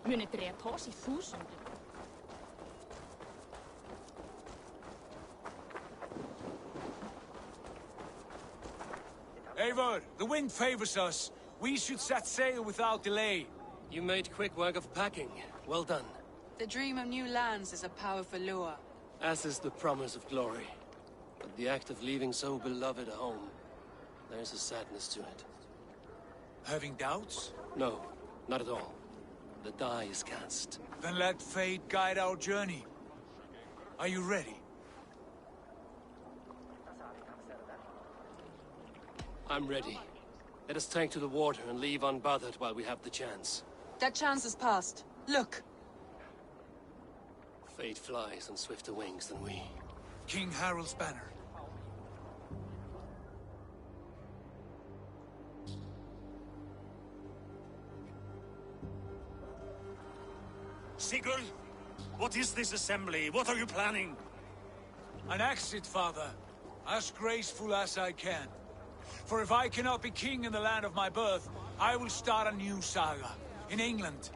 Munið drepa oss í þúsundum. Eivor, the wind favors us. We should set sail without delay. You made quick work of packing. Well done. The dream of new lands is a powerful lure. As is the promise of glory. But the act of leaving so beloved a home, there's a sadness to it. Having doubts? No, not at all. The die is cast. Then let fate guide our journey. Are you ready? I'm ready. Let us take to the water and leave unbothered while we have the chance. That chance is past. Look! Fate flies on swifter wings than we. King Harald's banner. Sigurd, what is this assembly? What are you planning? An exit, father. As graceful as I can. For if I cannot be king in the land of my birth, I will start a new saga. In England.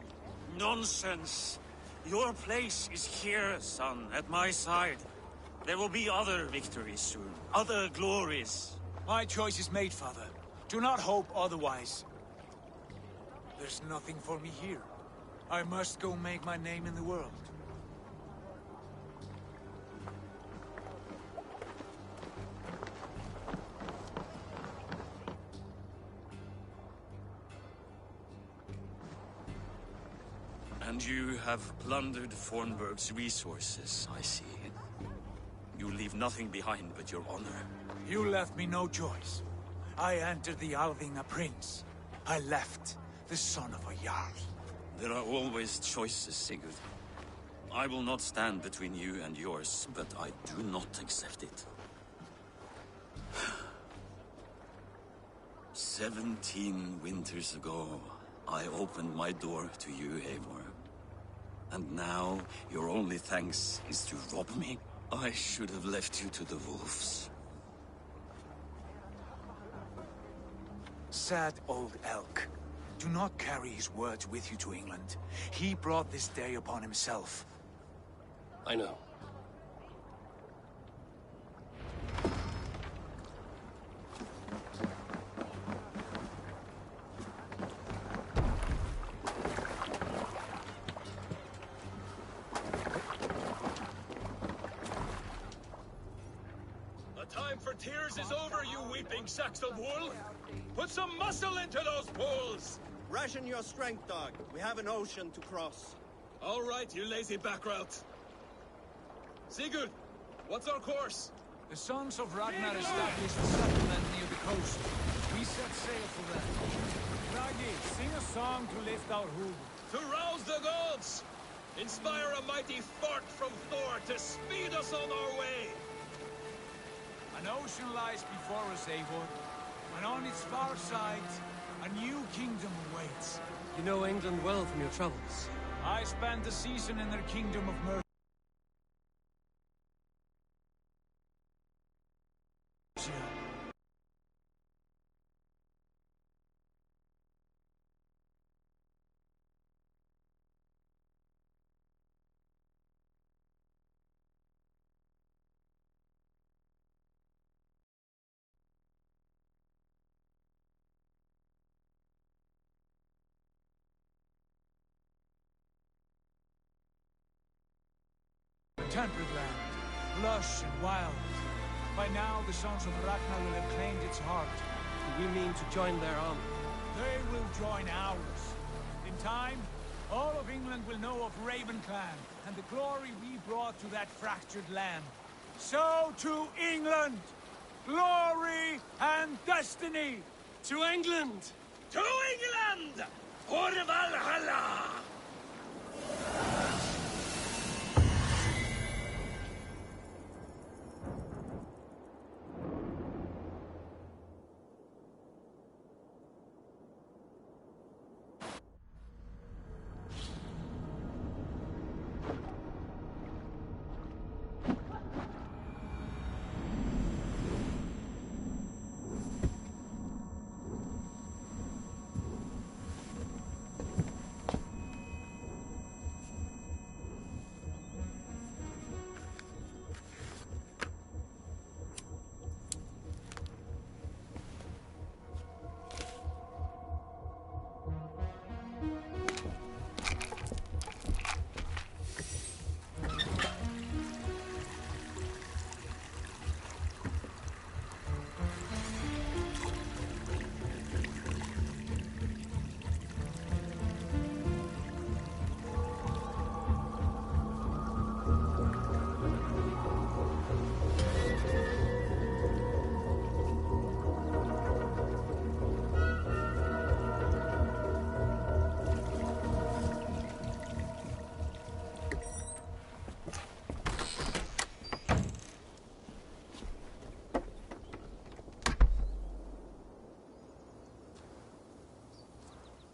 Nonsense. Your place is here, son, at my side. There will be other victories soon. Other glories. My choice is made, father. Do not hope otherwise. There's nothing for me here. I must go make my name in the world. And you have plundered Fornburg's resources, I see. You leave nothing behind but your honor. You left me no choice. I entered the Alving a prince. I left the son of a Jarl. There are always choices, Sigurd. I will not stand between you and yours, but I do not accept it. 17 winters ago, I opened my door to you, Eivor. And now, your only thanks is to rob me? I should have left you to the wolves. Sad old elk. Do not carry his words with you to England. He brought this day upon himself. I know. Tears is over, you weeping sacks of wool! Put some muscle into those bulls! Ration your strength, dog. We have an ocean to cross. All right, you lazy backrout. Sigurd, what's our course? The sons of Ragnar established a settlement near the coast. We set sail for them. Raggi, sing a song to lift our hoof. To rouse the gods! Inspire a mighty fart from Thor to speed us on our way! An ocean lies before us, Eivor, and on its far side, a new kingdom awaits. You know England well from your travels. I spent a season in their kingdom of Mercia. Temperate land, lush and wild. By now, the sons of Ragnar will have claimed its heart. Do we mean to join their army? They will join ours. In time, all of England will know of Ravenclan and the glory we brought to that fractured land. So to England! Glory and destiny! To England! To England! For Valhalla!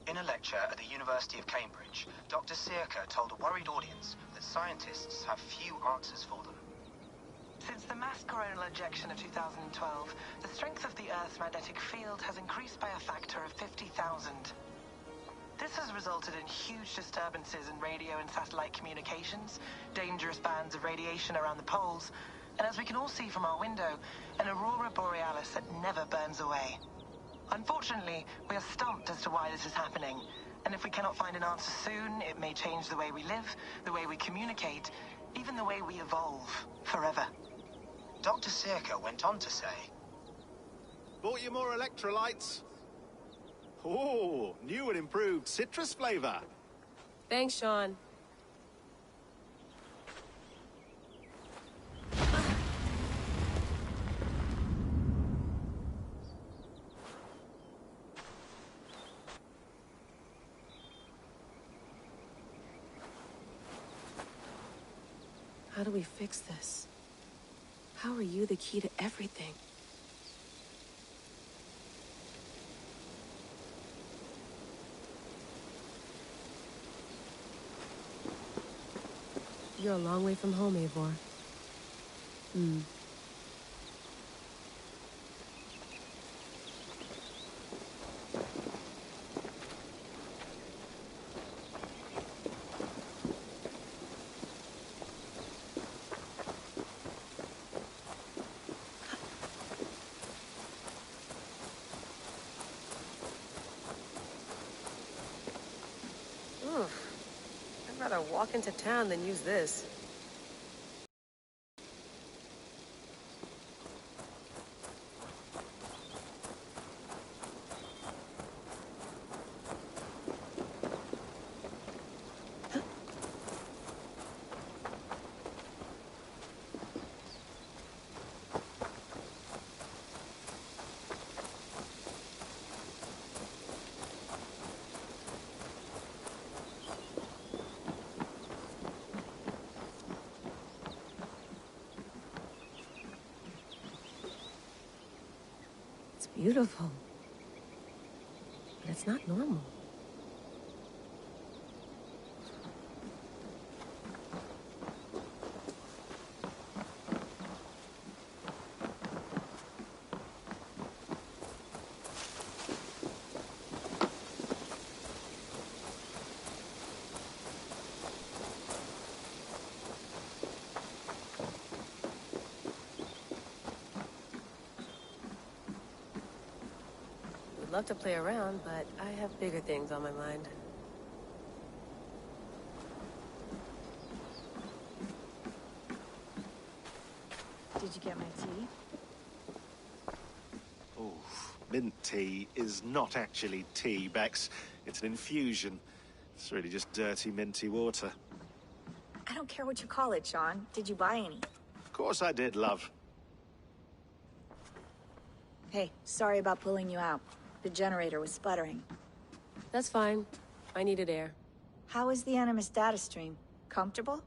In a lecture at the University of Cambridge, Dr. Circa told a worried audience that scientists have few answers for them. Since the mass coronal ejection of 2012, the strength of the Earth's magnetic field has increased by a factor of 50,000. This has resulted in huge disturbances in radio and satellite communications, dangerous bands of radiation around the poles, and as we can all see from our window, an aurora borealis that never burns away. Unfortunately, we are stumped as to why this is happening, and if we cannot find an answer soon, it may change the way we live, the way we communicate, even the way we evolve, forever. Dr. Circa went on to say, Bought you more electrolytes? Oh, new and improved citrus flavor. Thanks, Sean. How do we fix this? How are you the key to everything? You're a long way from home, Eivor. I'd rather walk into town than use this. It's beautiful. But it's not normal. Love to play around, but I have bigger things on my mind. Did you get my tea? Oh, mint tea is not actually tea, Bex. It's an infusion. It's really just dirty, minty water. I don't care what you call it, Sean. Did you buy any? Of course I did, love. Hey, sorry about pulling you out. The generator was sputtering. That's fine. I needed air. How is the Animus data stream? Comfortable?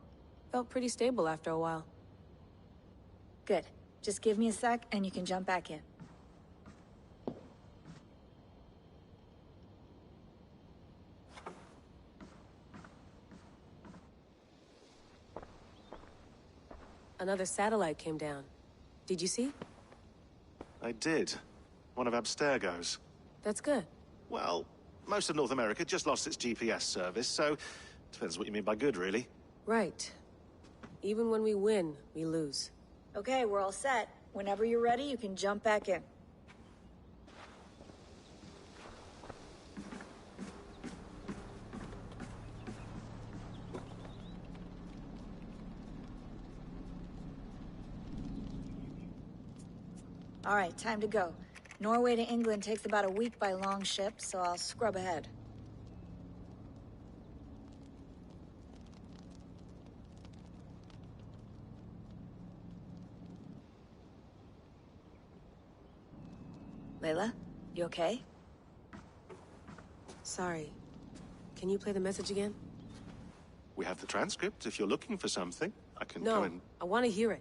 Felt pretty stable after a while. Good. Just give me a sec and you can jump back in. Another satellite came down. Did you see? I did. One of Abstergo's. That's good. Well, most of North America just lost its GPS service, so depends what you mean by good, really. Right. Even when we win, we lose. Okay, we're all set. Whenever you're ready, you can jump back in. All right, time to go. Norway to England takes about a week by long ship, so I'll scrub ahead. Layla, you okay? Sorry. Can you play the message again? We have the transcript if you're looking for something. I can No, go and... I want to hear it.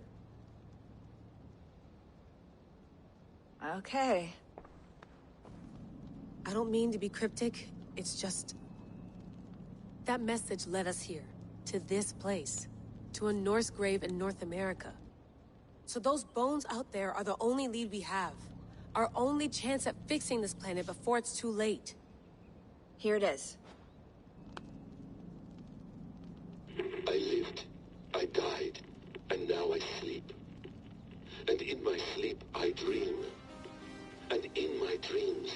Okay. I don't mean to be cryptic. It's just... That message led us here, to this place, to a Norse grave in North America. So those bones out there are the only lead we have. Our only chance at fixing this planet before it's too late. Here it is. I lived, I died, and now I sleep. And in my sleep I dream. And in my dreams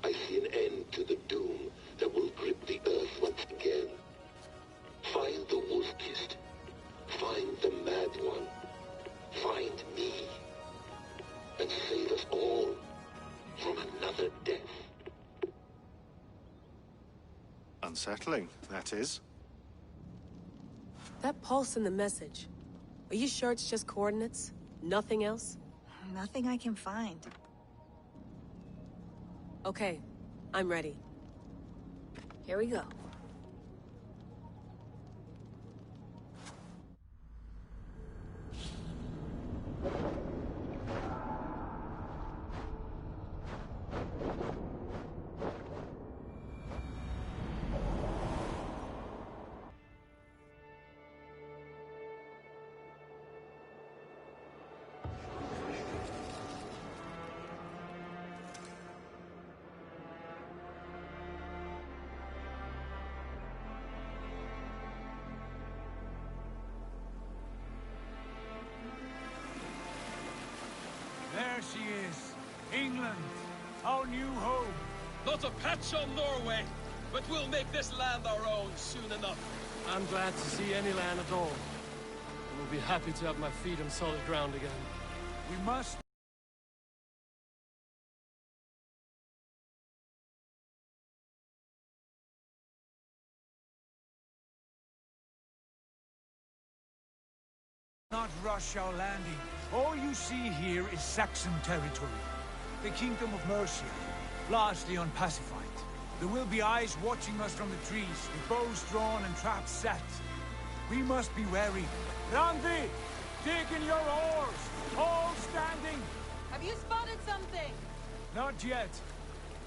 I see an end to the doom that will grip the earth once again. Find the wolf-kissed. Find the mad one. Find me. And save us all from another death. Unsettling, that is. That pulse in the message. Are you sure it's just coordinates? Nothing else? Nothing I can find. Okay, I'm ready. Here we go. There she is. England, our new home. Not a patch on Norway, but we'll make this land our own soon enough. I'm glad to see any land at all. I will be happy to have my feet on solid ground again. We must... not rush our landing. All you see here is Saxon territory. The Kingdom of Mercia, largely unpacified. There will be eyes watching us from the trees, with bows drawn and traps set. We must be wary. Randi, dig in your oars, all standing. Have you spotted something? Not yet.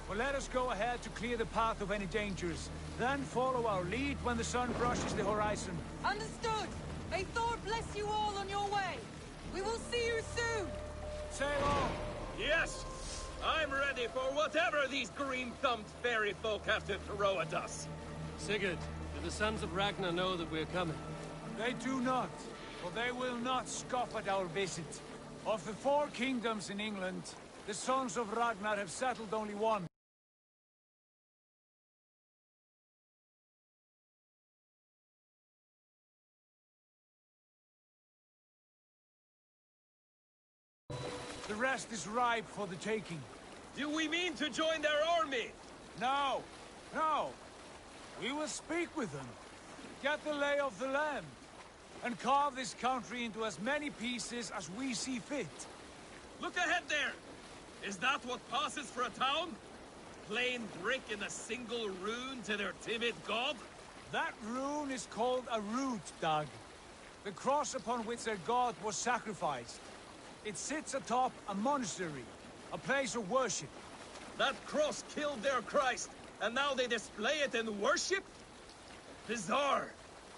But let us go ahead to clear the path of any dangers. Then follow our lead when the sun brushes the horizon. Understood. May Thor bless you all on your way. We will see you soon. Sail on. Yes, I'm ready for whatever these green-thumbed fairy folk have to throw at us. Sigurd, do the sons of Ragnar know that we're coming? They do not, for they will not scoff at our visit. Of the 4 kingdoms in England, the sons of Ragnar have settled only one. The rest is ripe for the taking. Do we mean to join their army? No, no. We will speak with them, get the lay of the land, and carve this country into as many pieces as we see fit. Look ahead there! Is that what passes for a town? Plain brick in a single rune to their timid god? That rune is called a root, Dag. The cross upon which their god was sacrificed. It sits atop a monastery, a place of worship. That cross killed their Christ, and now they display it in worship? Bizarre.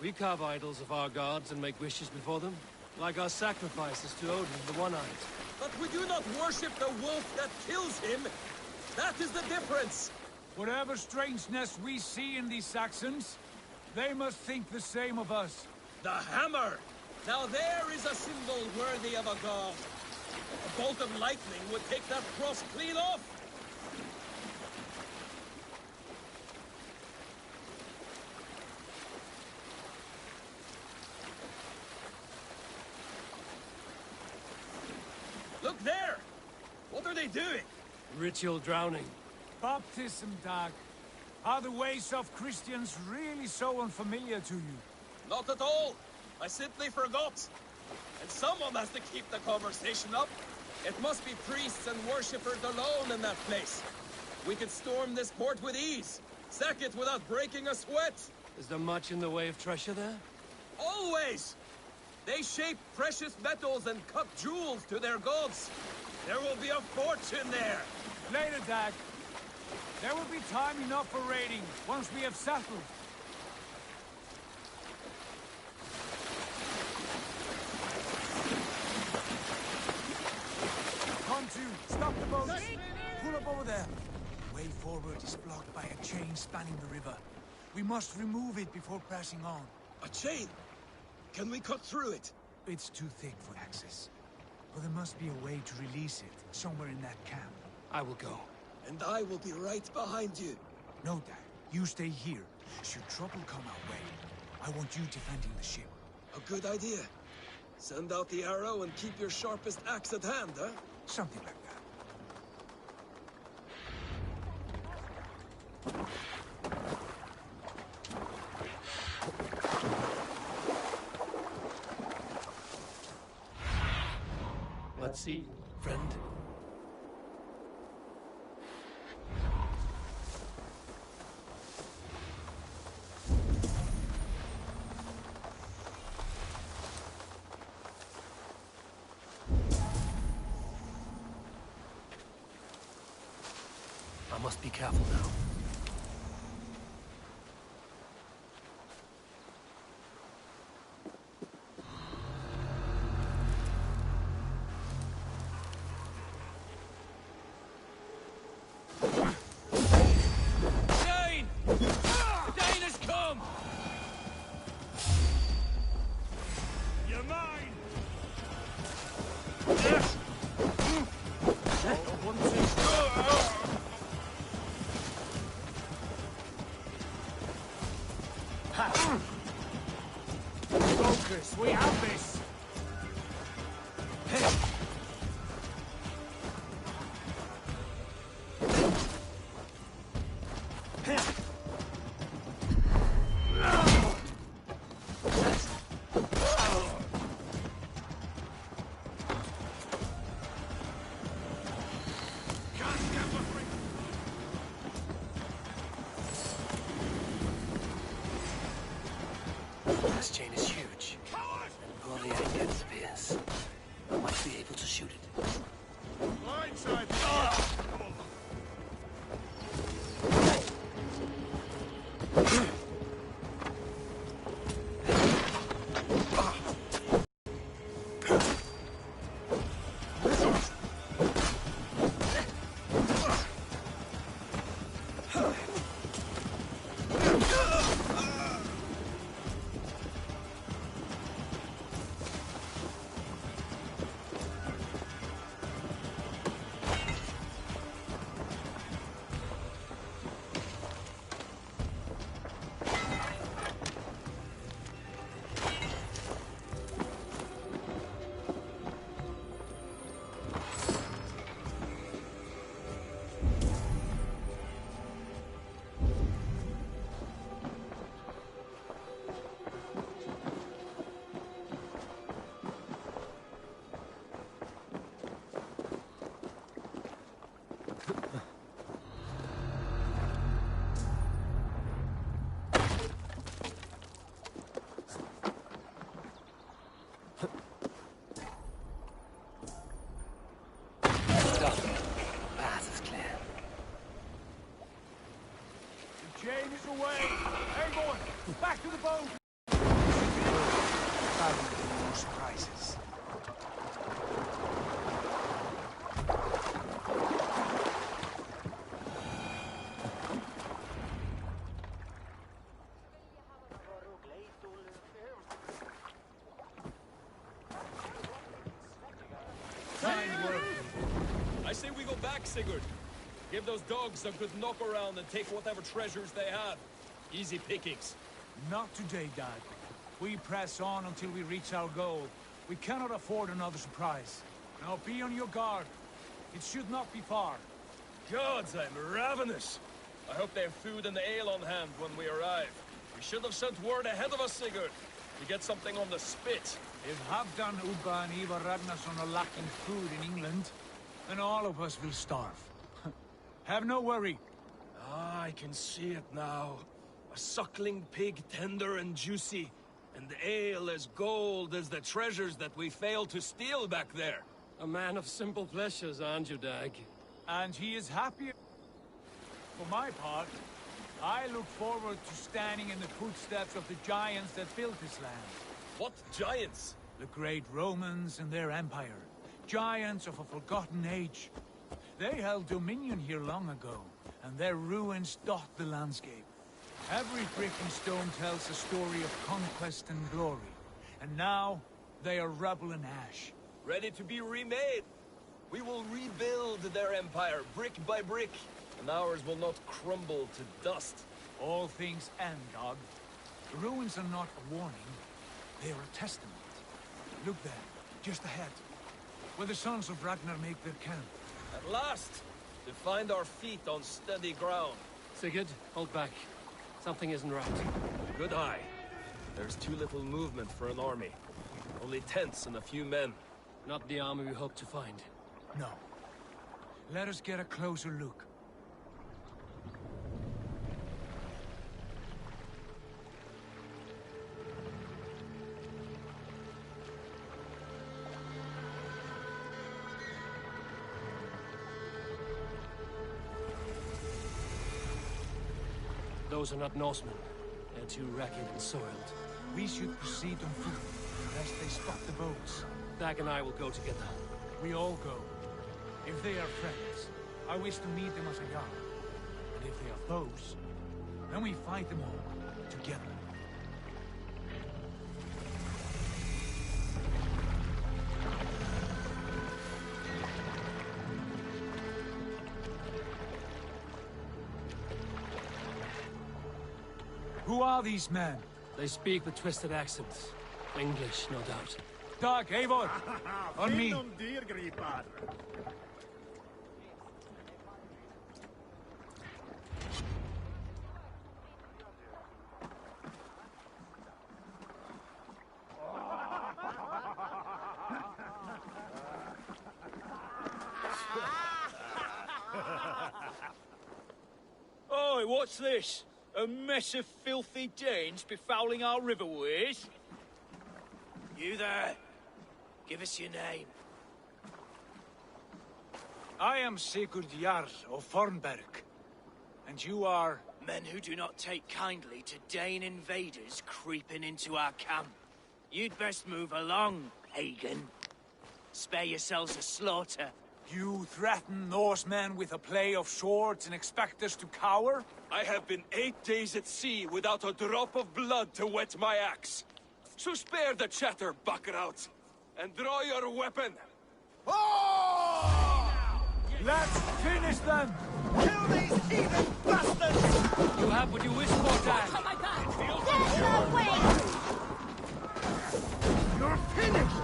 We carve idols of our gods and make wishes before them, like our sacrifices to Odin, the One-Eyed. But we do not worship the wolf that kills him. That is the difference. Whatever strangeness we see in these Saxons, they must think the same of us. The hammer! Now there is a symbol worthy of a god. A bolt of lightning would take that cross clean off. Look there! What are they doing? Ritual drowning. Baptism, Dag. Are the ways of Christians really so unfamiliar to you? Not at all. I simply forgot. And someone has to keep the conversation up. It must be priests and worshippers alone in that place. We could storm this port with ease. Sack it without breaking a sweat. Is there much in the way of treasure there? Always! They shape precious metals and cut jewels to their gods. There will be a fortune there. Later, Dag. There will be time enough for raiding once we have settled. Pontoon, stop the boat! Pull up over there. The way forward is blocked by a chain spanning the river. We must remove it before pressing on. A chain? Can we cut through it? It's too thick for access. But there must be a way to release it, somewhere in that camp. I will go. And I will be right behind you. No, Dad. You stay here. Should trouble come our way, I want you defending the ship. A good idea. Send out the arrow and keep your sharpest axe at hand, huh? Something like that. Let's see, friend. I must be careful now. Dane! Dane has come! You're mine! Focus, we have this! This chain is huge. And bloody ain't gets spears. I might be able to shoot it. Blindside! Path is clear. The chain is away! Hey, boy! Back to the boat! No surprises. I say we go back, Sigurd. Give those dogs a good knock around and take whatever treasures they have. Easy pickings. Not today, Dad. We press on until we reach our goal. We cannot afford another surprise. Now be on your guard. It should not be far. Gods, I'm ravenous. I hope they have food and ale on hand when we arrive. We should have sent word ahead of us, Sigurd. To get something on the spit. If Halfdan, Ubba and Ivar Ragnarsson are lacking food in England, then all of us will starve. Have no worry. Ah, I can see it now. A suckling pig, tender and juicy. And ale as gold as the treasures that we failed to steal back there. A man of simple pleasures, aren't you, Dag? And he is happy. For my part, I look forward to standing in the footsteps of the giants that built this land. What giants? The great Romans and their empire. Giants of a forgotten age. They held dominion here long ago, and their ruins dot the landscape. Every brick and stone tells a story of conquest and glory. And now, they are rubble and ash. Ready to be remade. We will rebuild their empire, brick by brick, and ours will not crumble to dust. All things end, dog. The ruins are not a warning, they are a testament. Look there, just ahead, where the sons of Ragnar make their camp. At last, to find our feet on steady ground. Sigurd, hold back. Something isn't right. Good eye. There's too little movement for an army. Only tents and a few men. Not the army we hoped to find. No. Let us get a closer look. Those are not Norsemen. They're too ragged and soiled. We should proceed on foot, lest they spot the boats. Dag and I will go together. We all go. If they are friends, I wish to meet them as a yard. And if they are foes, then we fight them all, together. Who are these men? They speak with twisted accents. English, no doubt. Dag, Eivor! On me! Oi, what's this? A mess of filthy Danes befouling our riverways? You there? Give us your name. I am Sigurd Jarl of Fornberg. And you are... Men who do not take kindly to Dane invaders creeping into our camp. You'd best move along, pagan. Spare yourselves a slaughter. You threaten Norsemen with a play of swords and expect us to cower? I have been 8 days at sea without a drop of blood to wet my axe. So spare the chatter, buckerouts, and draw your weapon. Oh! Let's finish them! Kill these heathen bastards! You have what you wish for, Dag. Oh my god! There's no way! You're finished!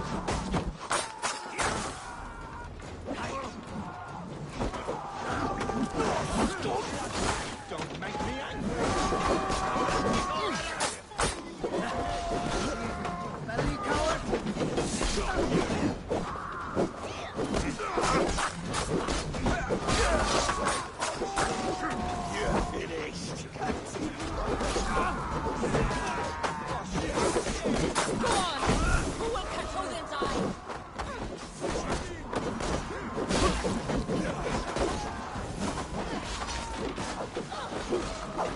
Don't make me angry! Belly coward! You're finished! Go on! Who will catch Odin's eye?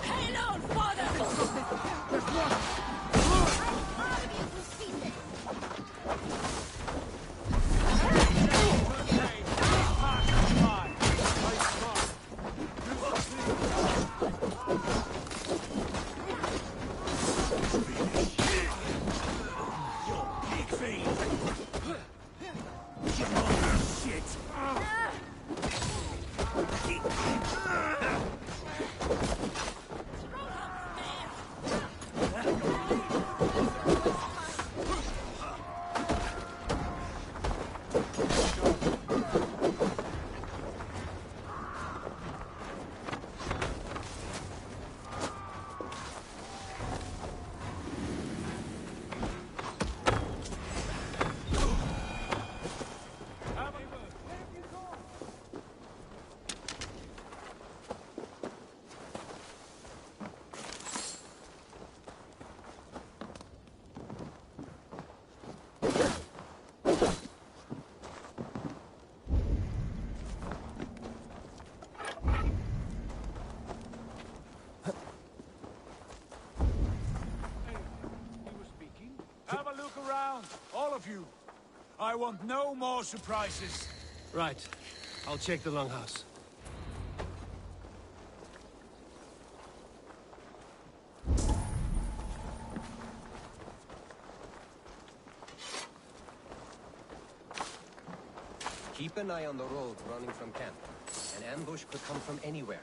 Hail on, father! you. I want no more surprises. Right. I'll check the longhouse. Keep an eye on the road running from camp. An ambush could come from anywhere.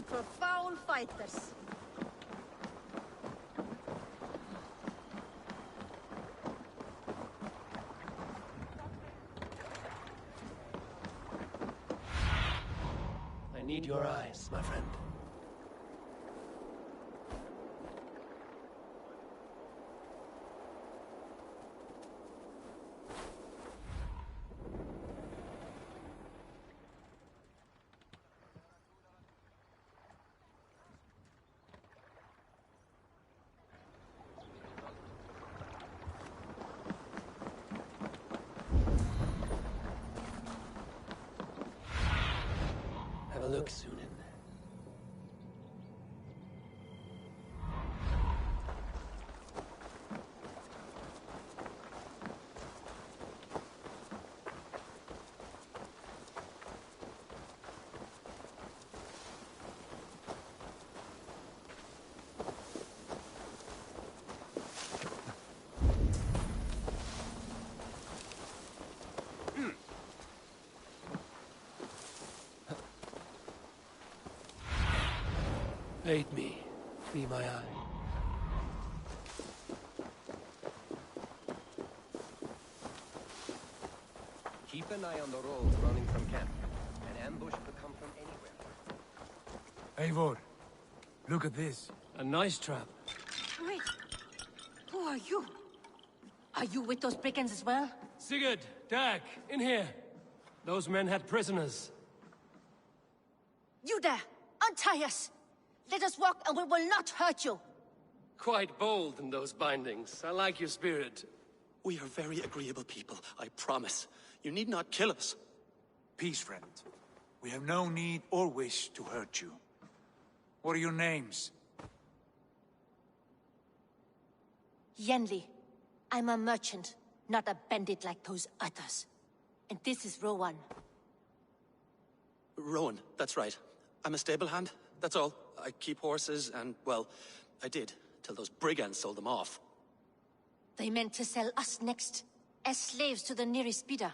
For foul fighters. I need your eyes, my friend. Have a look, Sunan. Aid me. Be my eye. Keep an eye on the road running from camp. An ambush could come from anywhere. Eivor, look at this. A nice trap. Wait. Who are you? Are you with those brigands as well? Sigurd, Dag, in here. Those men had prisoners. You there! Untie us! Let us walk and we will not hurt you! Quite bold in those bindings. I like your spirit. We are very agreeable people, I promise. You need not kill us. Peace, friend. We have no need or wish to hurt you. What are your names? Yenli. I'm a merchant, not a bandit like those others. And this is Rowan. Rowan, that's right. I'm a stable hand, that's all. I keep horses and, well, I did, till those brigands sold them off. They meant to sell us next, as slaves to the nearest bidder.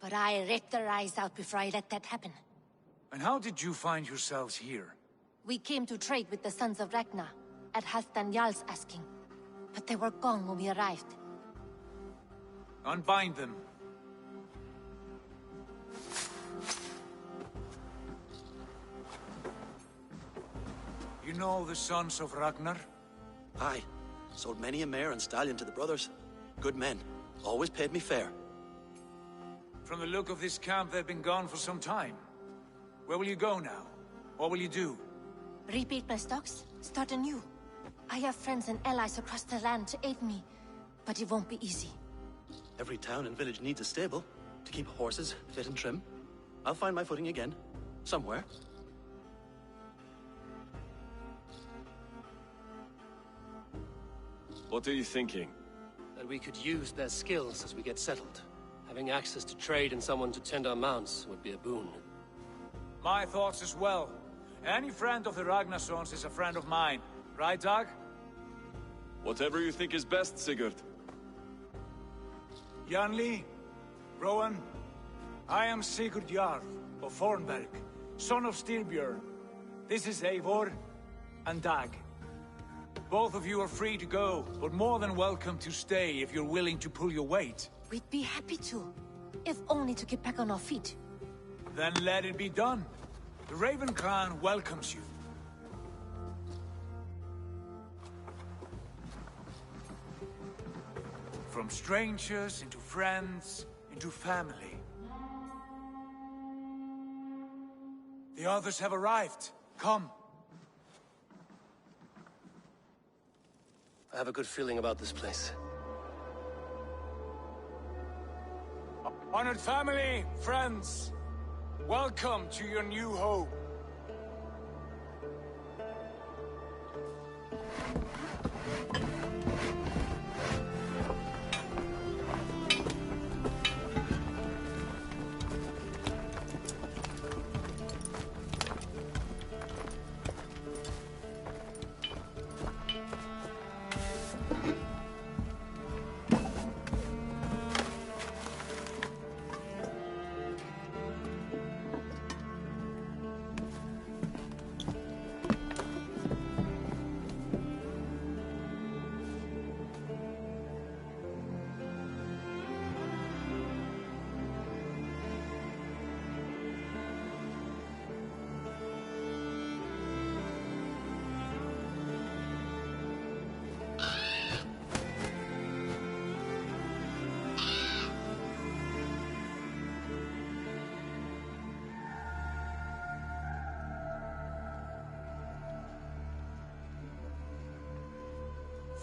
But I ripped their eyes out before I let that happen. And how did you find yourselves here? We came to trade with the Sons of Ragnar, at Halfdan Jarl's asking. But they were gone when we arrived. Unbind them. You know the Sons of Ragnar? Aye. Sold many a mare and stallion to the brothers. Good men. Always paid me fair. From the look of this camp, they've been gone for some time. Where will you go now? What will you do? Rebuild my stocks, start anew. I have friends and allies across the land to aid me, but it won't be easy. Every town and village needs a stable to keep horses fit and trim. I'll find my footing again, somewhere. What are you thinking? That we could use their skills as we get settled. Having access to trade and someone to tend our mounts would be a boon. My thoughts as well. Any friend of the Ragnarsons is a friend of mine. Right, Dag? Whatever you think is best, Sigurd. Janli, Rowan, I am Sigurd Jarl of Fornberg, son of Styrbjörn. This is Eivor and Dag. Both of you are free to go, but more than welcome to stay if you're willing to pull your weight. We'd be happy to, if only to get back on our feet. Then let it be done. The Raven clan welcomes you. From strangers into friends, into family. The others have arrived. Come. I have a good feeling about this place. Honored family, friends, welcome to your new home.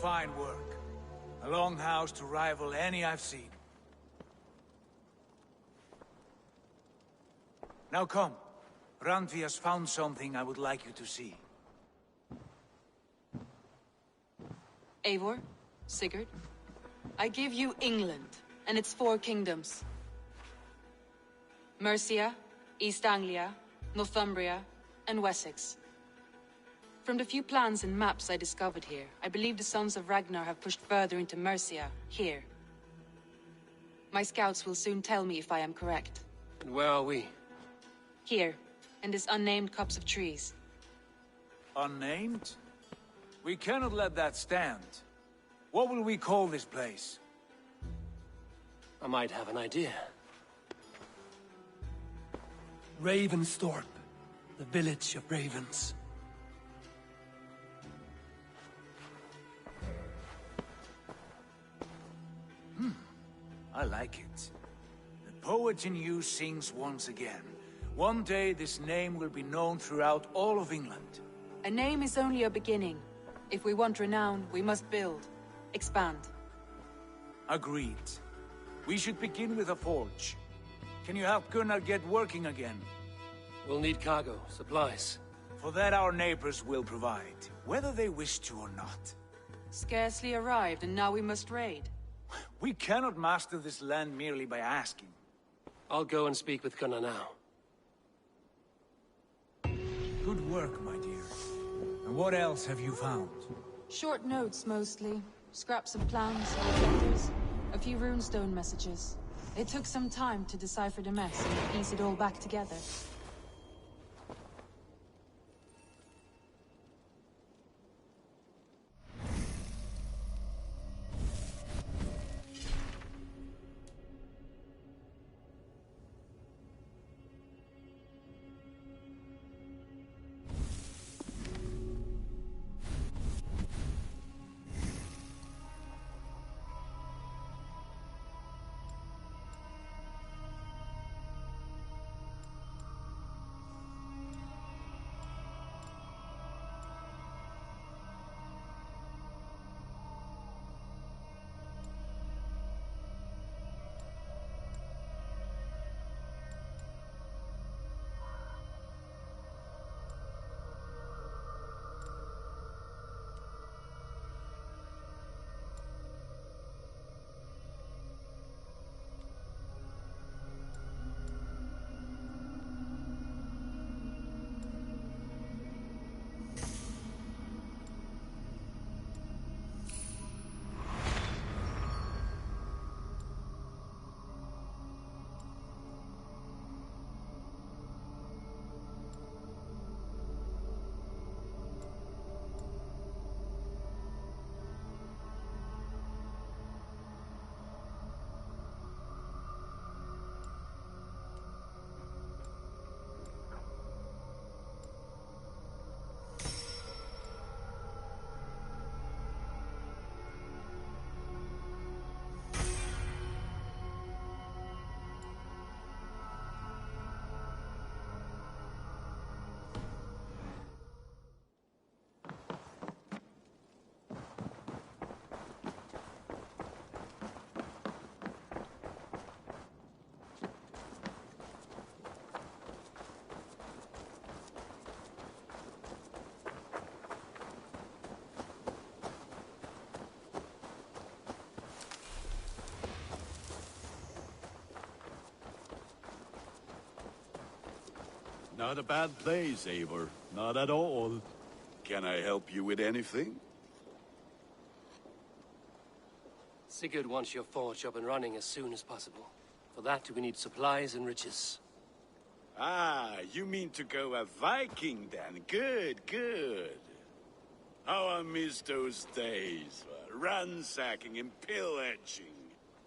Fine work. A longhouse to rival any I've seen. Now come. Randvi has found something I would like you to see. Eivor, Sigurd, I give you England and its 4 kingdoms. Mercia, East Anglia, Northumbria, and Wessex. From the few plans and maps I discovered here, I believe the Sons of Ragnar have pushed further into Mercia, here. My scouts will soon tell me if I am correct. And where are we? Here, in this unnamed copse of trees. Unnamed? We cannot let that stand. What will we call this place? I might have an idea. Ravensthorpe, the village of ravens. I like it. The poet in you sings once again. One day this name will be known throughout all of England. A name is only a beginning. If we want renown, we must build. Expand. Agreed. We should begin with a forge. Can you help Gunnar get working again? We'll need cargo, supplies. For that our neighbors will provide, whether they wish to or not. Scarcely arrived, and now we must raid. We cannot master this land merely by asking. I'll go and speak with Gunnar now. Good work, my dear. And what else have you found? Short notes, mostly. Scraps of plans, letters, a few runestone messages. It took some time to decipher the mess and piece it all back together. Not a bad place, Eivor. Not at all. Can I help you with anything? Sigurd wants your forge up and running as soon as possible. For that, we need supplies and riches. Ah, you mean to go a Viking then? Good, good. How I miss those days. Ransacking and pillaging.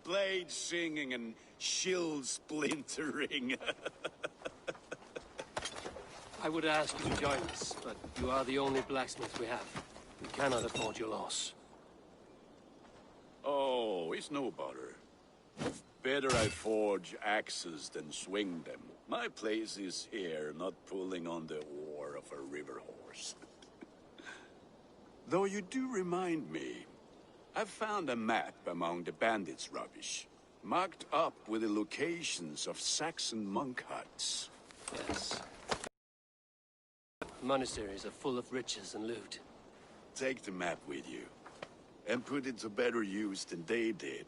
Blade singing and shield splintering. I would ask you to join us, but you are the only blacksmith we have. We cannot afford your loss. Oh, it's no bother. Better I forge axes than swing them. My place is here, not pulling on the oar of a river horse. Though you do remind me, I've found a map among the bandits' rubbish, marked up with the locations of Saxon monk huts. Yes. Monasteries are full of riches and loot. Take the map with you, and put it to better use than they did.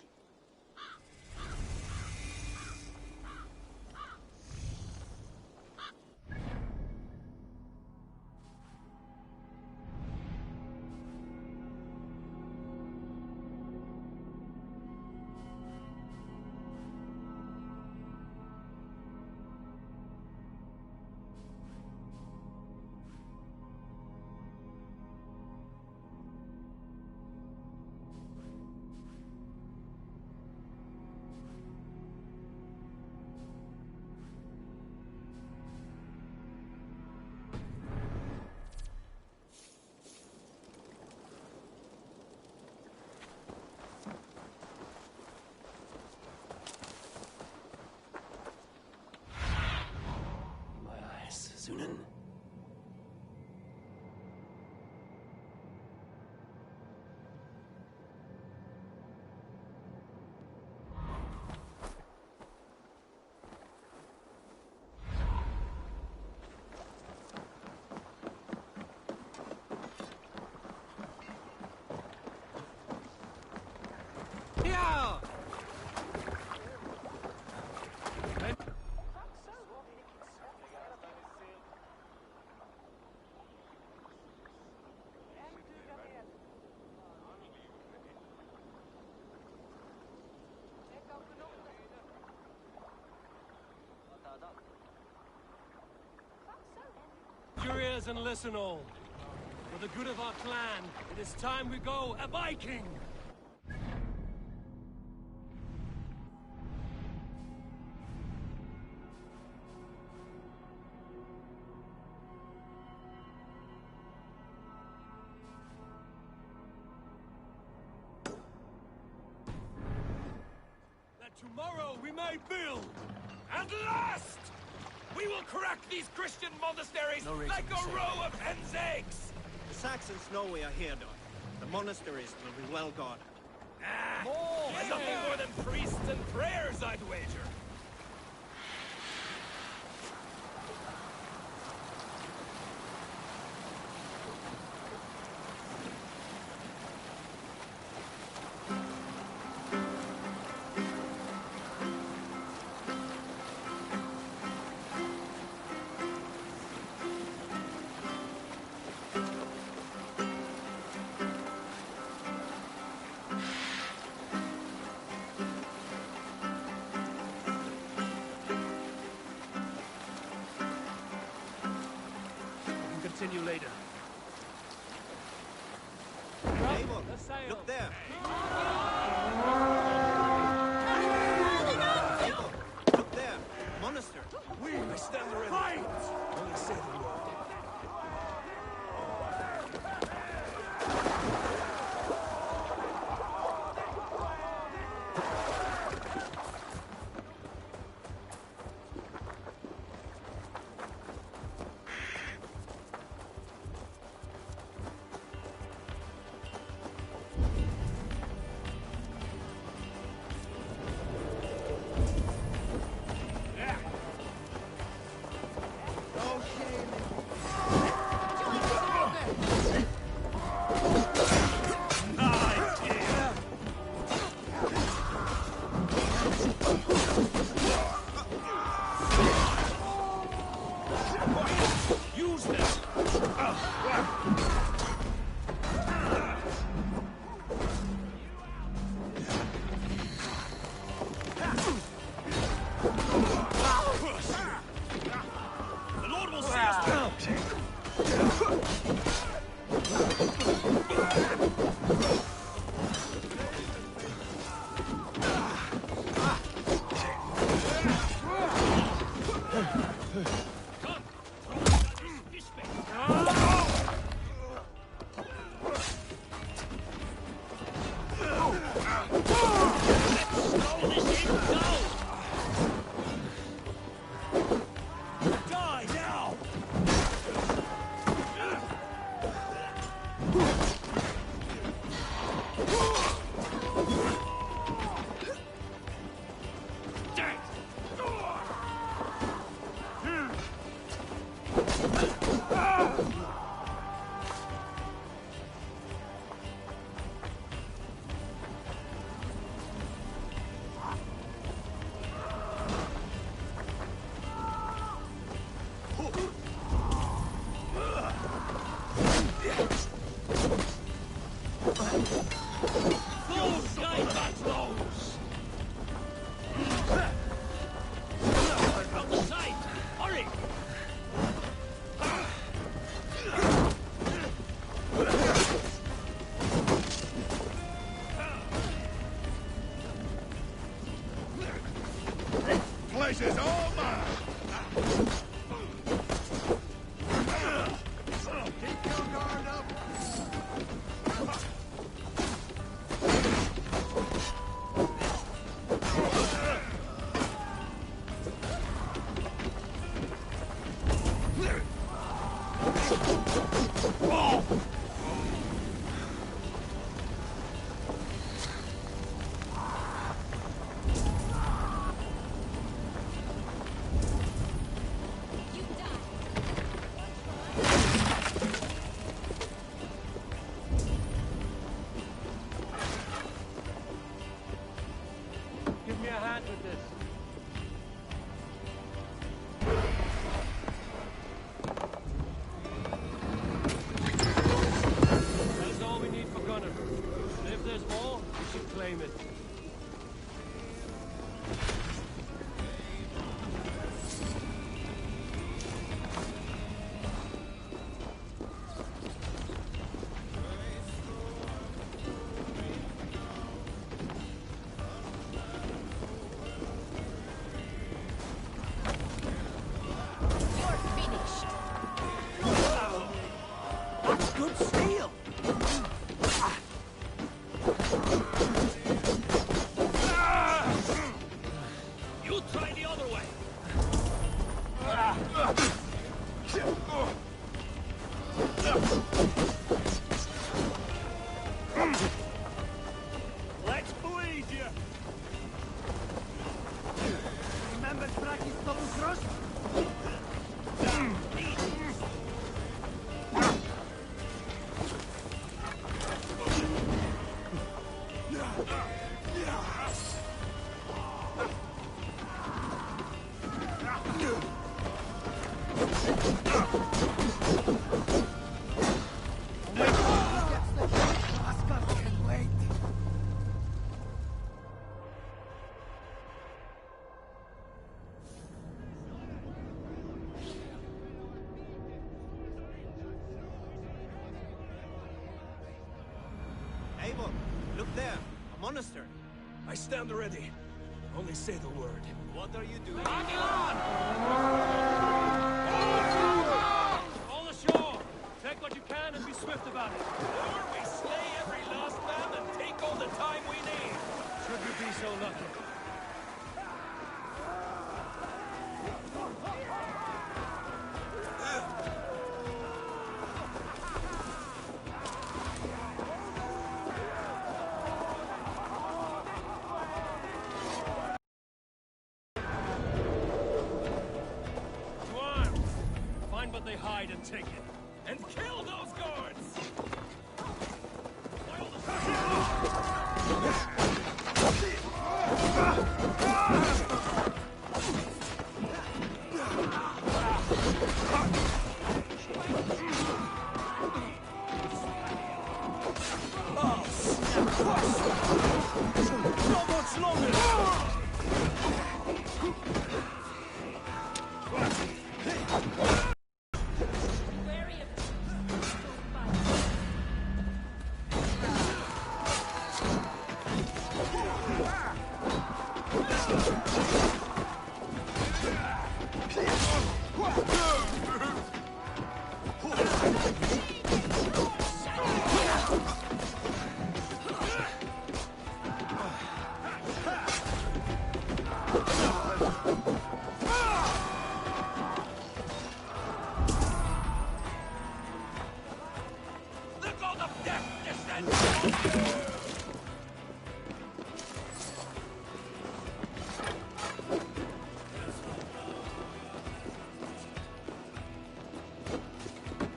Your ears and listen all. For the good of our clan, it is time we go a Viking! That tomorrow we may build, and last! We will crack these Christian monasteries like a row of hen's eggs! The Saxons know we are here, though. The monasteries will be well guarded. Nothing more than priests and prayers, I'd wager. Continue later. Look there. Look there. Monastery. We stand ready. Fight! Only say the word. The Lord will see us down! Die now! Those guys got those! From the side! Hurry! Place is all mine! Keep your guard up! Give me a hand with this. That's all we need for Gunner. And if there's more, we should claim it. Good steel! You try the other way! Let's bleed you! Remember Fraki's double thrust? Abel, look there. A monastery. I stand ready. Only say the word. What are you doing? All ashore! Take what you can and be swift about it. Or we slay every last man and take all the time we need. Should we be so lucky? Find what they hide and take it. And kill those guards!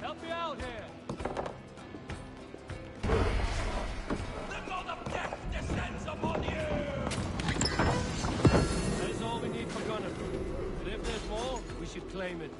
Help me out here! The god of death descends upon you! That is all we need for Gunner. But if there's more, we should claim it.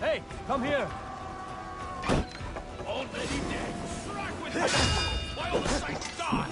Hey, come here! Already dead! Strike with me! While the saints die!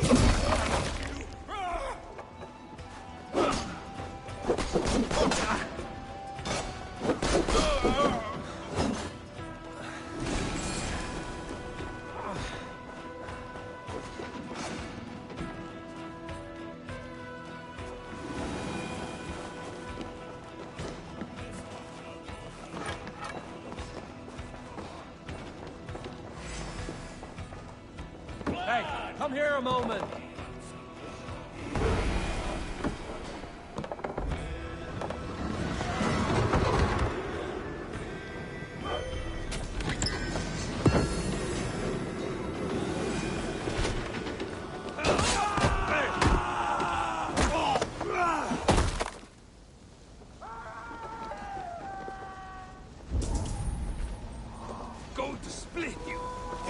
Hey, come here a moment! Going to split you!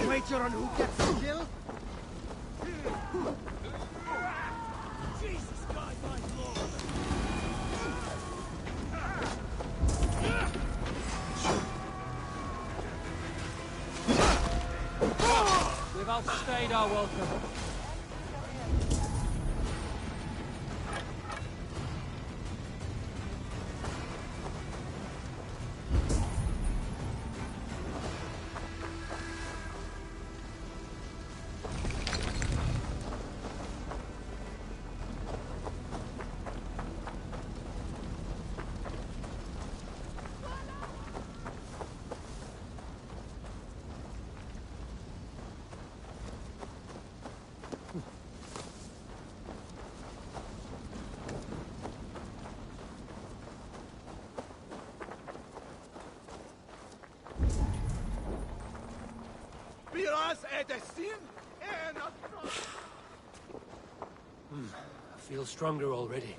Wager on who gets the kill? Jesus God, my lord! We've outstayed our welcome. I feel stronger already.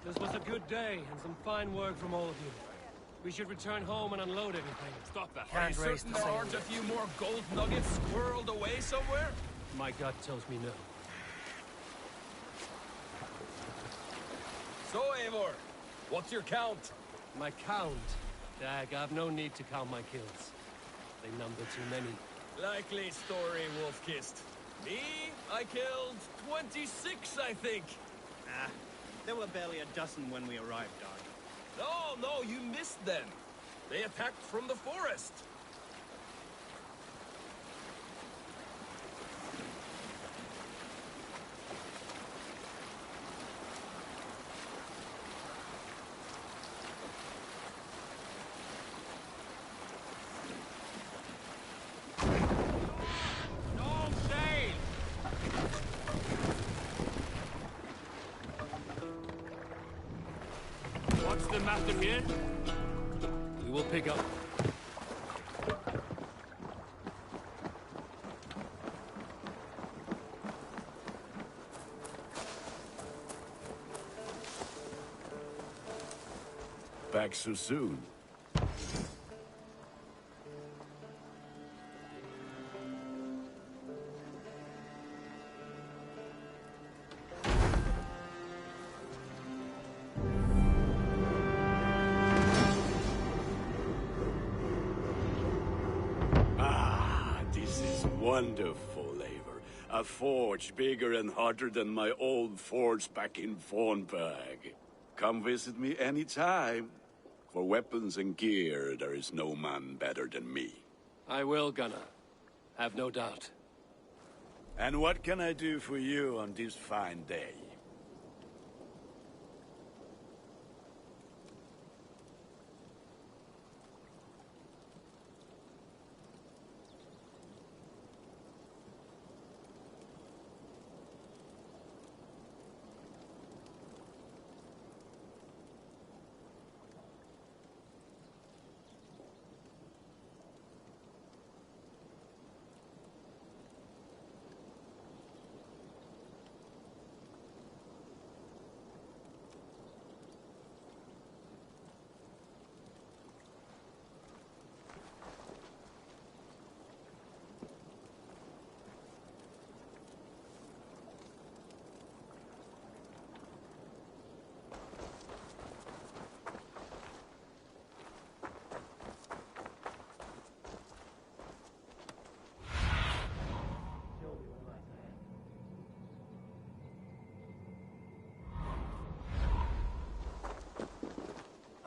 This was a good day, and some fine work from all of you. We should return home and unload everything. Stop that. Can't Are you raise certain the there sail aren't a yet. few more gold nuggets squirreled away somewhere? My gut tells me no. So, Eivor, what's your count? My count? Dag, I've no need to count my kills. They number too many. Likely story, Wolf-Kissed. Me, I killed 26, I think. Ah, there were barely a dozen when we arrived, Dog. No, you missed them. They attacked from the forest. What's the matter here? We will pick up. Back so soon? This is wonderful, Eivor. A forge bigger and hotter than my old forge back in Vornberg. Come visit me anytime. For weapons and gear, there is no man better than me. I will, Gunnar. Have no doubt. And what can I do for you on this fine day?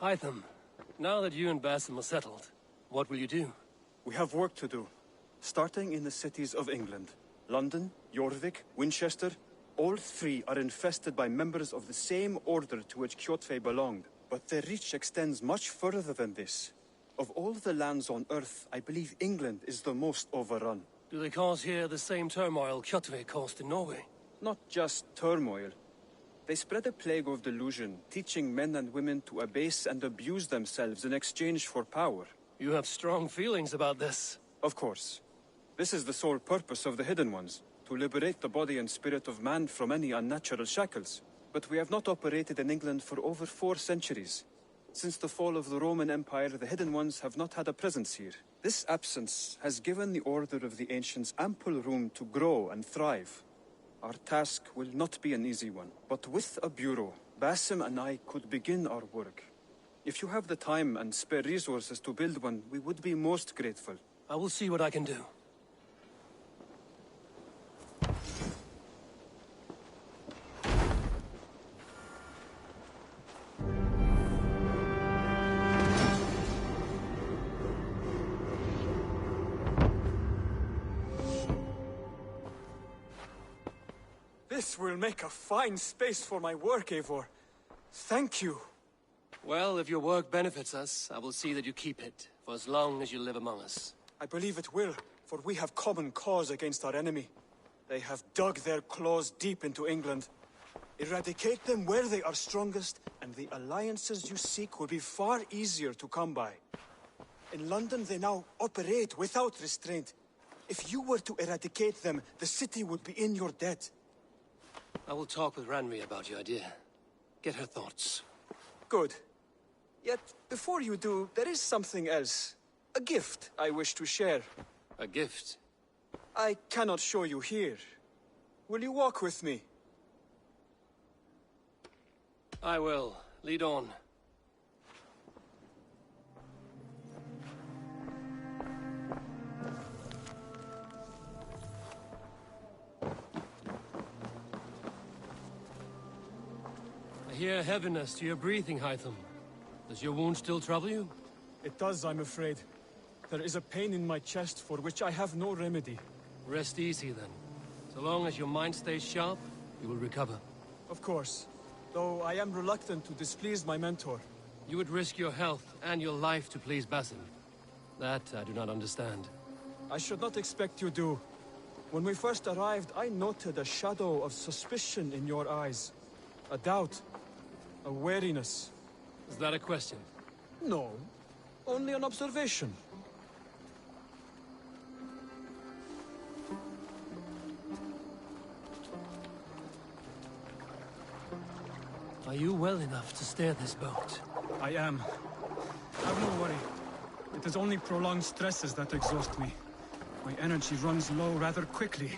Hytham, now that you and Basim are settled, what will you do? We have work to do, starting in the cities of England. London, Jorvik, Winchester, all three are infested by members of the same order to which Kjotve belonged. But their reach extends much further than this. Of all the lands on Earth, I believe England is the most overrun. Do they cause here the same turmoil Kjotve caused in Norway? Not just turmoil. They spread a plague of delusion, teaching men and women to abase and abuse themselves in exchange for power. You have strong feelings about this. Of course. This is the sole purpose of the Hidden Ones, to liberate the body and spirit of man from any unnatural shackles. But we have not operated in England for over 4 centuries. Since the fall of the Roman Empire, the Hidden Ones have not had a presence here. This absence has given the Order of the Ancients ample room to grow and thrive. Our task will not be an easy one, but with a bureau, Basim and I could begin our work. If you have the time and spare resources to build one, we would be most grateful. I will see what I can do. This will make a fine space for my work, Eivor. Thank you. Well, if your work benefits us, I will see that you keep it, for as long as you live among us. I believe it will, for we have common cause against our enemy. They have dug their claws deep into England. Eradicate them where they are strongest, and the alliances you seek will be far easier to come by. In London, they now operate without restraint. If you were to eradicate them, the city would be in your debt. I will talk with Ranri about your idea. Get her thoughts. Good. Yet, before you do, there is something else. A gift I wish to share. A gift? I cannot show you here. Will you walk with me? I will. Lead on. I hear heaviness to your breathing, Hytham. Does your wound still trouble you? It does, I'm afraid. There is a pain in my chest for which I have no remedy. Rest easy, then. So long as your mind stays sharp, you will recover. Of course. Though I am reluctant to displease my mentor. You would risk your health and your life to please Basim. That I do not understand. I should not expect you do. When we first arrived, I noted a shadow of suspicion in your eyes. A doubt. A wariness. Is that a question? No. Only an observation. Are you well enough to steer this boat? I am. Have no worry. It is only prolonged stresses that exhaust me. My energy runs low rather quickly.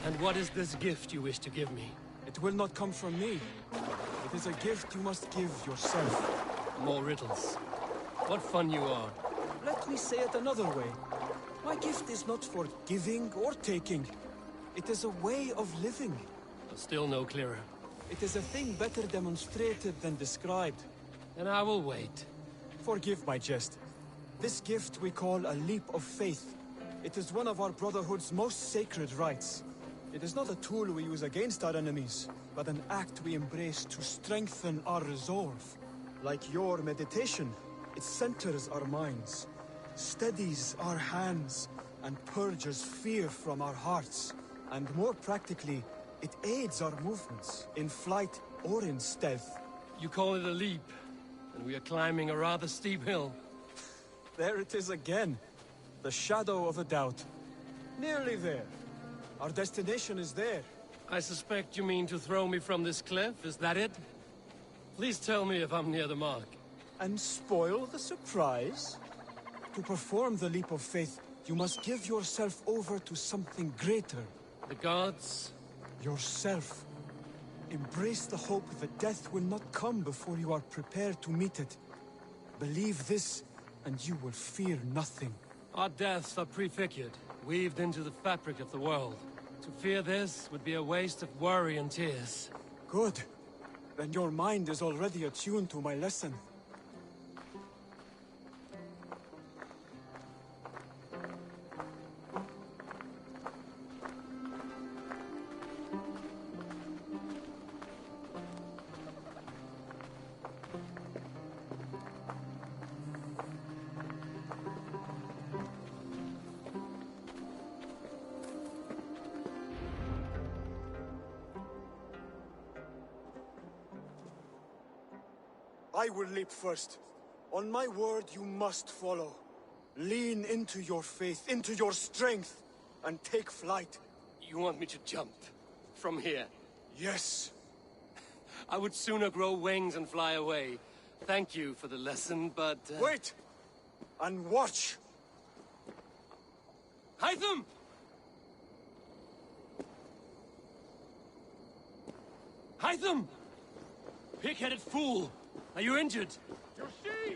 And what is this gift you wish to give me? It will not come from me. It is a gift you must give yourself. More riddles. What fun you are. Let me say it another way. My gift is not for giving or taking. It is a way of living. Still no clearer. It is a thing better demonstrated than described. Then I will wait. Forgive my jest. This gift we call a leap of faith. It is one of our Brotherhood's most sacred rites. It is not a tool we use against our enemies, but an act we embrace to strengthen our resolve. Like your meditation, it centers our minds, steadies our hands, and purges fear from our hearts. And more practically, it aids our movements, in flight or in stealth. You call it a leap, and we are climbing a rather steep hill. There it is again. The shadow of a doubt. Nearly there. Our destination is there. I suspect you mean to throw me from this cliff, is that it? Please tell me if I'm near the mark. And spoil the surprise? To perform the leap of faith, you must give yourself over to something greater. The gods? Yourself. Embrace the hope that death will not come before you are prepared to meet it. Believe this, and you will fear nothing. Our deaths are prefigured, weaved into the fabric of the world, To fear this would be a waste of worry and tears. Good. Then your mind is already attuned to my lesson. I will leap first. On my word, you must follow. Lean into your faith, into your strength, and take flight. You want me to jump? From here? Yes. I would sooner grow wings and fly away. Thank you for the lesson, but... Wait! And watch! Hytham! Hytham! Pig-headed fool! Are you injured? You see?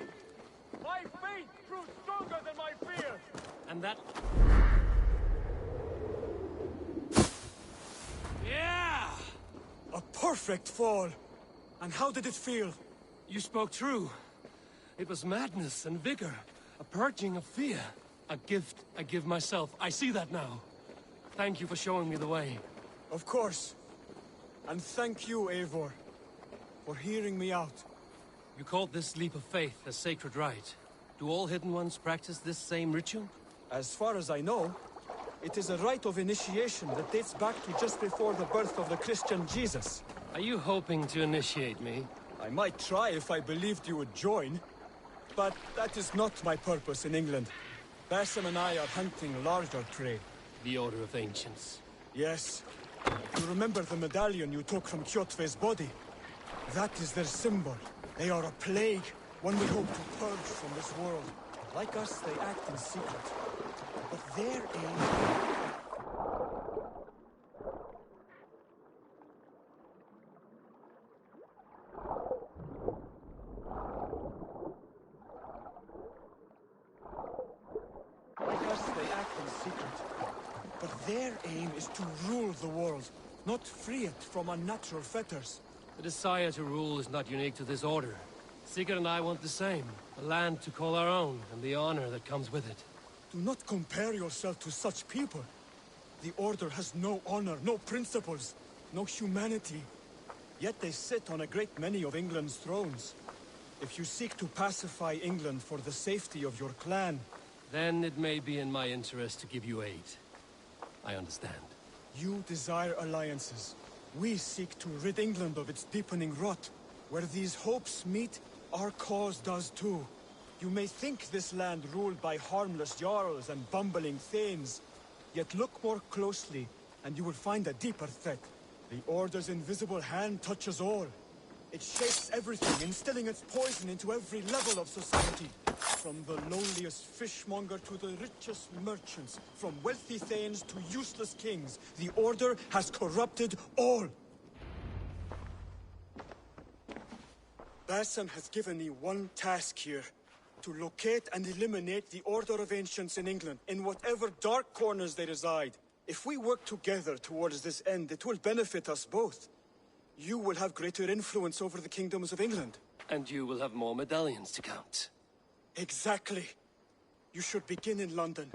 My faith grew stronger than my fear! And that... Yeah! A perfect fall! And how did it feel? You spoke true. It was madness and vigor. A purging of fear. A gift I give myself. I see that now. Thank you for showing me the way. Of course. And thank you, Eivor, for hearing me out. You called this leap of faith a sacred rite. Do all Hidden Ones practice this same ritual? As far as I know, it is a rite of initiation that dates back to just before the birth of the Christian Jesus. Are you hoping to initiate me? I might try if I believed you would join. But that is not my purpose in England. Basim and I are hunting larger prey. The Order of Ancients. Yes. You remember the medallion you took from Kjotve's body? That is their symbol. They are a plague, one we hope to purge from this world. Like us, they act in secret. But their aim... But their aim is to rule the world, not free it from unnatural fetters. The desire to rule is not unique to this order. Sigurd and I want the same. A land to call our own, and the honor that comes with it. Do not compare yourself to such people. The Order has no honor, no principles, no humanity. Yet they sit on a great many of England's thrones. If you seek to pacify England for the safety of your clan... Then it may be in my interest to give you aid. I understand. You desire alliances. We seek to rid England of its deepening rot. Where these hopes meet, our cause does too. You may think this land ruled by harmless jarls and bumbling thanes. Yet look more closely, and you will find a deeper threat. The Order's invisible hand touches all. It shapes everything, instilling its poison into every level of society. From the lowliest fishmonger to the richest merchants, from wealthy thanes to useless kings, the Order has corrupted all. Basim has given me one task here. To locate and eliminate the Order of Ancients in England, in whatever dark corners they reside. If we work together towards this end, it will benefit us both. You will have greater influence over the kingdoms of England. And you will have more medallions to count. Exactly. You should begin in London.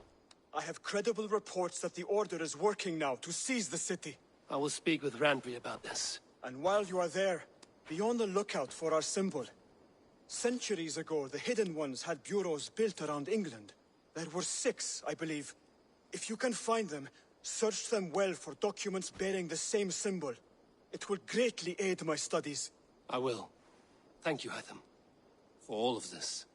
I have credible reports that the Order is working now to seize the city. I will speak with Randvi about this. And while you are there, be on the lookout for our symbol. Centuries ago, the Hidden Ones had bureaus built around England. There were 6, I believe. If you can find them, search them well for documents bearing the same symbol. It will greatly aid my studies. I will. Thank you, Hytham, for all of this.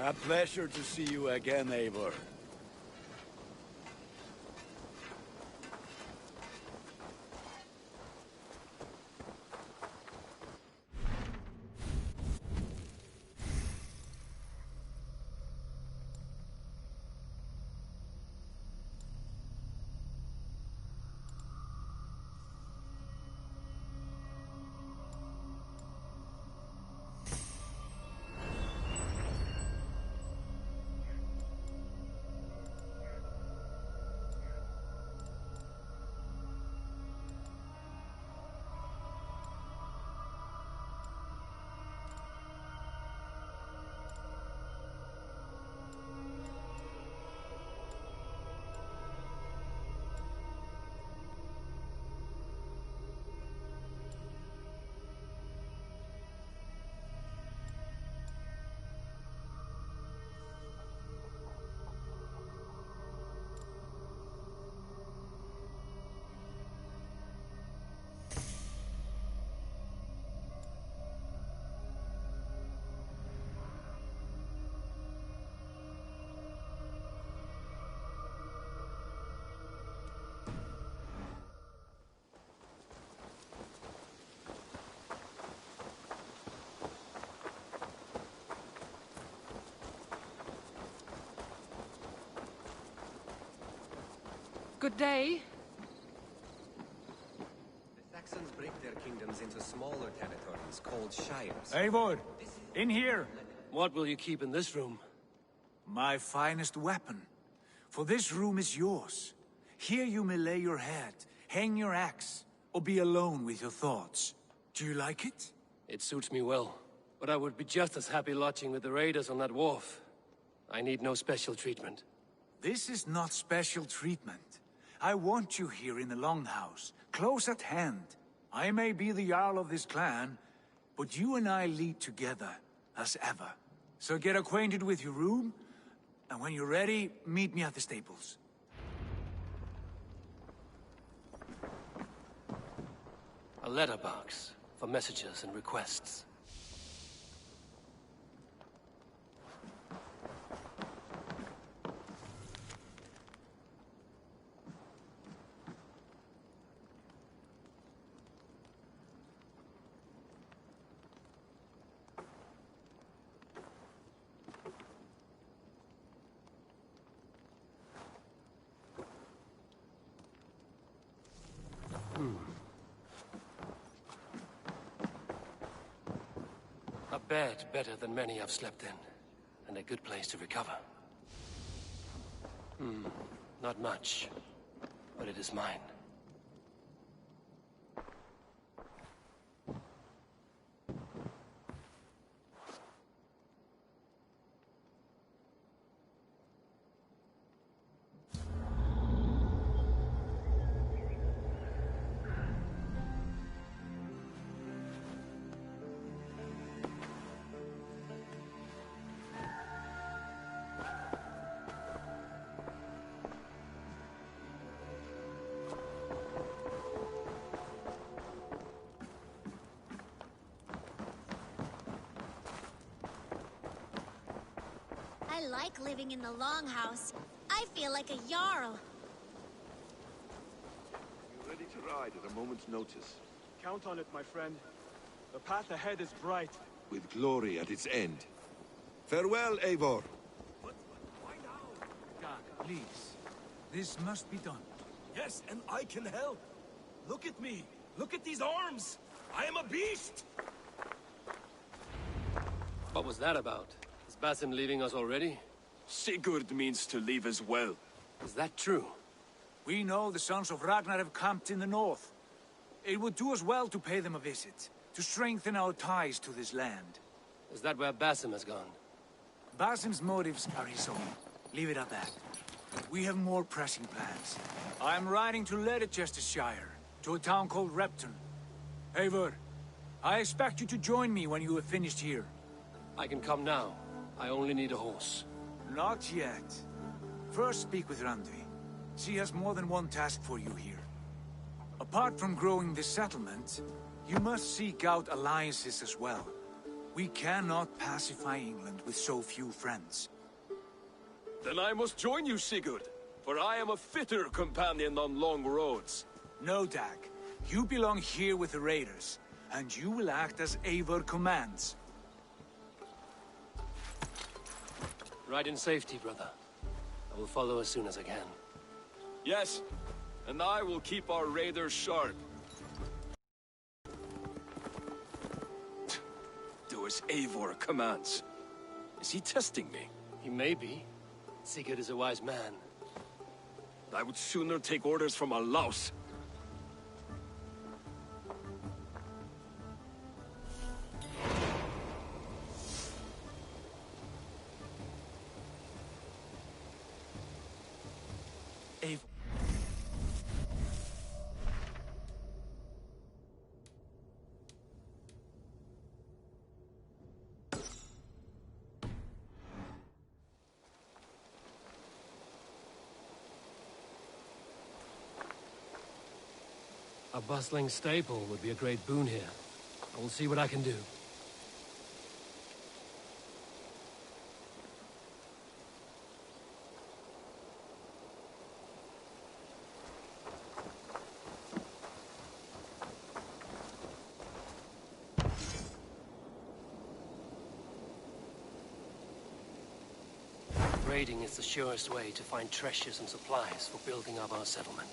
A pleasure to see you again, Eivor. Good day. The Saxons break their kingdoms into smaller territories called shires. Eivor, in here! What will you keep in this room? My finest weapon. For this room is yours. Here you may lay your head, hang your axe, or be alone with your thoughts. Do you like it? It suits me well, but I would be just as happy lodging with the raiders on that wharf. I need no special treatment. This is not special treatment. I want you here in the Longhouse, close at hand. I may be the Jarl of this clan, but you and I lead together, as ever. So get acquainted with your room, and when you're ready, meet me at the stables. A letterbox for messages and requests. A bed better than many I've slept in, and a good place to recover. Not much, but it is mine. I like living in the Longhouse. I feel like a Jarl. You're ready to ride at a moment's notice. Count on it, my friend. The path ahead is bright. With glory at its end. Farewell, Eivor. Why now? God, please. This must be done. Yes, and I can help. Look at me. Look at these arms. I am a beast. What was that about? Is Basim leaving us already? Sigurd means to leave as well. Is that true? We know the sons of Ragnar have camped in the north. It would do us well to pay them a visit, to strengthen our ties to this land. Is that where Basim has gone? Basim's motives are his own. Leave it at that. We have more pressing plans. I am riding to Leicestershire, to a town called Repton. Eivor, I expect you to join me when you have finished here. I can come now. I only need a horse. Not yet. First speak with Randvi. She has more than one task for you here. Apart from growing this settlement, you must seek out alliances as well. We cannot pacify England with so few friends. Then I must join you, Sigurd, for I am a fitter companion on long roads. No, Dag. You belong here with the raiders, and you will act as Eivor commands. Ride in safety, brother. I will follow as soon as I can. Yes, and I will keep our raiders sharp. Do as Eivor commands. Is he testing me? He may be. Sigurd is a wise man. I would sooner take orders from a louse. A bustling staple would be a great boon here. I will see what I can do. Raiding is the surest way to find treasures and supplies for building up our settlement.